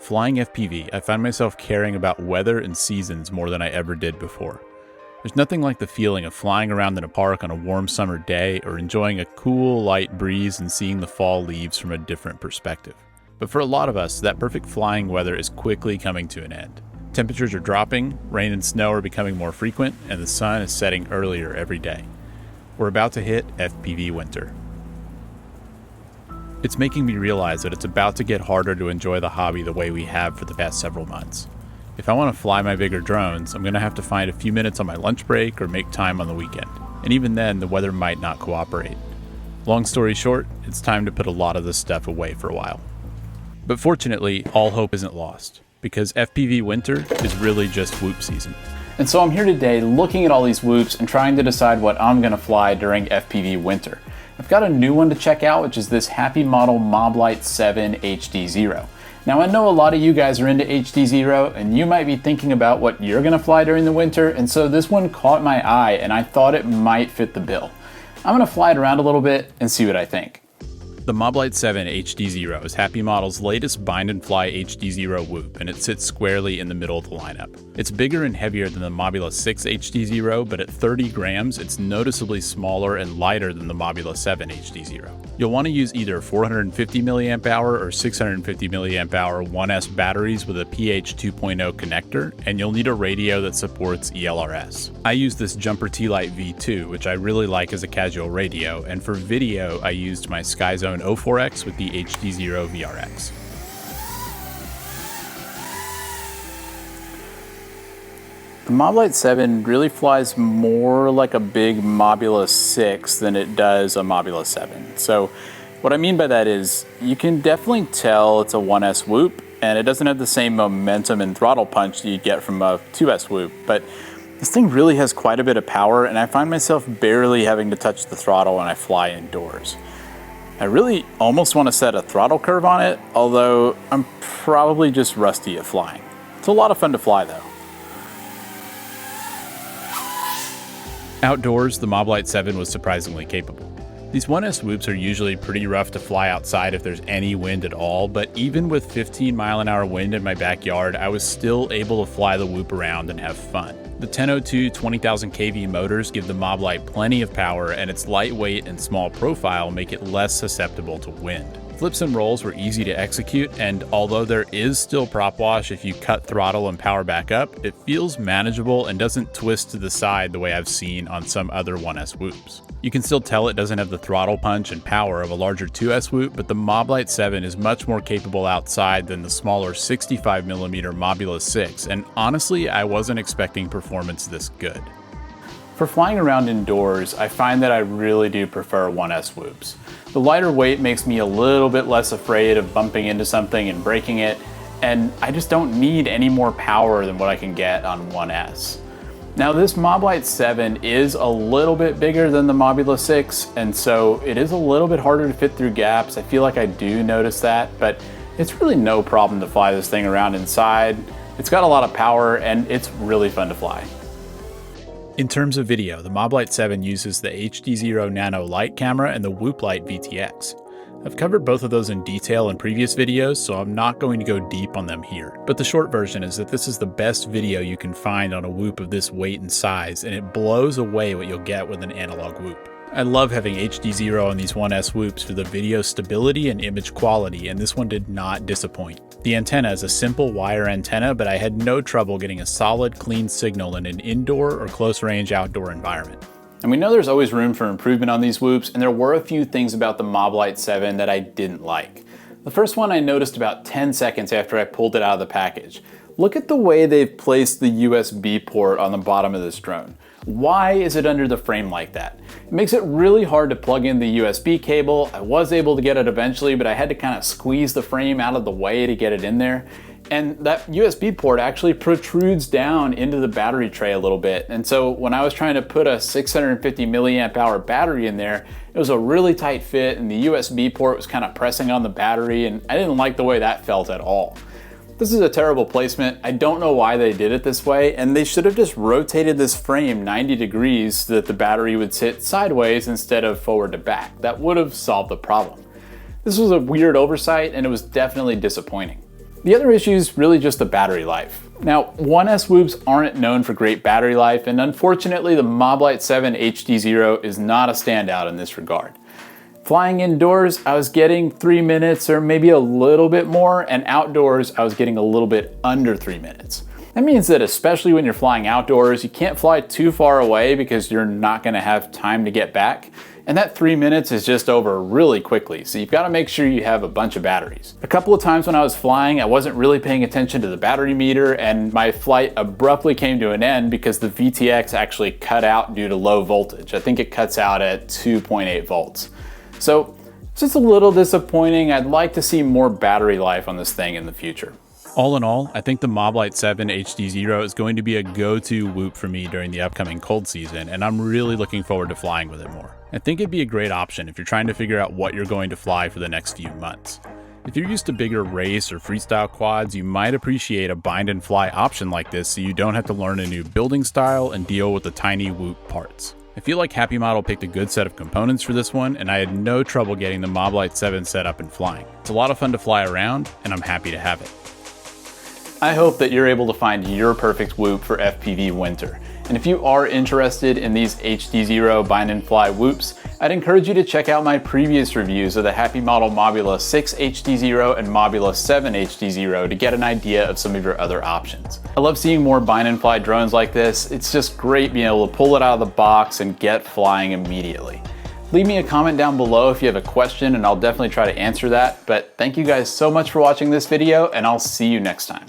Flying FPV, I find myself caring about weather and seasons more than I ever did before. There's nothing like the feeling of flying around in a park on a warm summer day or enjoying a cool, light breeze and seeing the fall leaves from a different perspective. But for a lot of us, that perfect flying weather is quickly coming to an end. Temperatures are dropping, rain and snow are becoming more frequent, and the sun is setting earlier every day. We're about to hit FPV winter. It's making me realize that it's about to get harder to enjoy the hobby the way we have for the past several months. If I want to fly my bigger drones, I'm going to have to find a few minutes on my lunch break or make time on the weekend. And even then, the weather might not cooperate. Long story short, it's time to put a lot of this stuff away for a while. But fortunately, all hope isn't lost, because FPV winter is really just whoop season. And so I'm here today looking at all these whoops and trying to decide what I'm going to fly during FPV winter. I've got a new one to check out, which is this Happymodel Moblite7 HDZero. Now I know a lot of you guys are into HDZero and you might be thinking about what you're gonna fly during the winter, and so this one caught my eye and I thought it might fit the bill. I'm gonna fly it around a little bit and see what I think. The Moblight7 HDZero is Happymodel's latest bind and fly HDZero whoop, and it sits squarely in the middle of the lineup. It's bigger and heavier than the Mobula6 HDZero, but at 30 grams, it's noticeably smaller and lighter than the Mobula7 HDZero. You'll want to use either 450 mAh or 650 mAh 1S batteries with a pH 2.0 connector, and you'll need a radio that supports ELRS. I use this Jumper T-Lite V2, which I really like as a casual radio, and for video, I used my Skyzone VRX with the HDZero VRX. The Moblight7 really flies more like a big Mobula 6 than it does a Mobula 7. So what I mean by that is you can definitely tell it's a 1S whoop, and it doesn't have the same momentum and throttle punch that you'd get from a 2S whoop, but this thing really has quite a bit of power, and I find myself barely having to touch the throttle when I fly indoors. I really almost want to set a throttle curve on it, although I'm probably just rusty at flying. It's a lot of fun to fly though. Outdoors, the Moblight7 was surprisingly capable. These 1S whoops are usually pretty rough to fly outside if there's any wind at all, but even with 15-mile-an-hour wind in my backyard, I was still able to fly the whoop around and have fun. The 1002 20,000 kV motors give the Moblight plenty of power, and its lightweight and small profile make it less susceptible to wind. Flips and rolls were easy to execute, and although there is still prop wash if you cut throttle and power back up, it feels manageable and doesn't twist to the side the way I've seen on some other 1S whoops. You can still tell it doesn't have the throttle punch and power of a larger 2S whoop, but the Moblight7 is much more capable outside than the smaller 65mm Mobula 6, and honestly, I wasn't expecting performance this good. For flying around indoors, I find that I really do prefer 1S whoops. The lighter weight makes me a little bit less afraid of bumping into something and breaking it, and I just don't need any more power than what I can get on 1S. Now this Moblight7 is a little bit bigger than the Mobula 6, and so it is a little bit harder to fit through gaps. I feel like I do notice that, but it's really no problem to fly this thing around inside. It's got a lot of power and it's really fun to fly. In terms of video, the Moblight7 uses the HDZero Nano Light camera and the Moblight VTX. I've covered both of those in detail in previous videos, so I'm not going to go deep on them here. But the short version is that this is the best video you can find on a whoop of this weight and size, and it blows away what you'll get with an analog whoop. I love having HDZero on these 1S whoops for the video stability and image quality, and this one did not disappoint. The antenna is a simple wire antenna, but I had no trouble getting a solid, clean signal in an indoor or close-range outdoor environment. And we know there's always room for improvement on these whoops, and there were a few things about the Moblight7 that I didn't like. The first one I noticed about 10 seconds after I pulled it out of the package. Look at the way they've placed the USB port on the bottom of this drone. Why is it under the frame like that? It makes it really hard to plug in the USB cable. I was able to get it eventually, but I had to kind of squeeze the frame out of the way to get it in there. And that USB port actually protrudes down into the battery tray a little bit. And so when I was trying to put a 650 milliamp hour battery in there, it was a really tight fit and the USB port was kind of pressing on the battery, and I didn't like the way that felt at all. This is a terrible placement. I don't know why they did it this way, and they should have just rotated this frame 90 degrees so that the battery would sit sideways instead of forward to back. That would have solved the problem. This was a weird oversight, and it was definitely disappointing. The other issue is really just the battery life. Now, 1S whoops aren't known for great battery life, and unfortunately the Moblight7 HDZero is not a standout in this regard. Flying indoors, I was getting 3 minutes or maybe a little bit more, and outdoors, I was getting a little bit under 3 minutes. That means that especially when you're flying outdoors, you can't fly too far away because you're not gonna have time to get back. And that 3 minutes is just over really quickly, so you've gotta make sure you have a bunch of batteries. A couple of times when I was flying, I wasn't really paying attention to the battery meter, and my flight abruptly came to an end because the VTX actually cut out due to low voltage. I think it cuts out at 2.8 volts. So it's just a little disappointing. I'd like to see more battery life on this thing in the future. All in all, I think the Moblight7 HDZero is going to be a go-to whoop for me during the upcoming cold season, and I'm really looking forward to flying with it more. I think it'd be a great option if you're trying to figure out what you're going to fly for the next few months. If you're used to bigger race or freestyle quads, you might appreciate a bind and fly option like this so you don't have to learn a new building style and deal with the tiny whoop parts. I feel like Happymodel picked a good set of components for this one, and I had no trouble getting the Moblight7 set up and flying. It's a lot of fun to fly around, and I'm happy to have it. I hope that you're able to find your perfect whoop for FPV winter. And if you are interested in these HDZero bind and fly whoops, I'd encourage you to check out my previous reviews of the Happymodel Mobula6 HDZero and Mobula7 HDZero to get an idea of some of your other options. I love seeing more bind and fly drones like this. It's just great being able to pull it out of the box and get flying immediately. Leave me a comment down below if you have a question, and I'll definitely try to answer that. But thank you guys so much for watching this video, and I'll see you next time.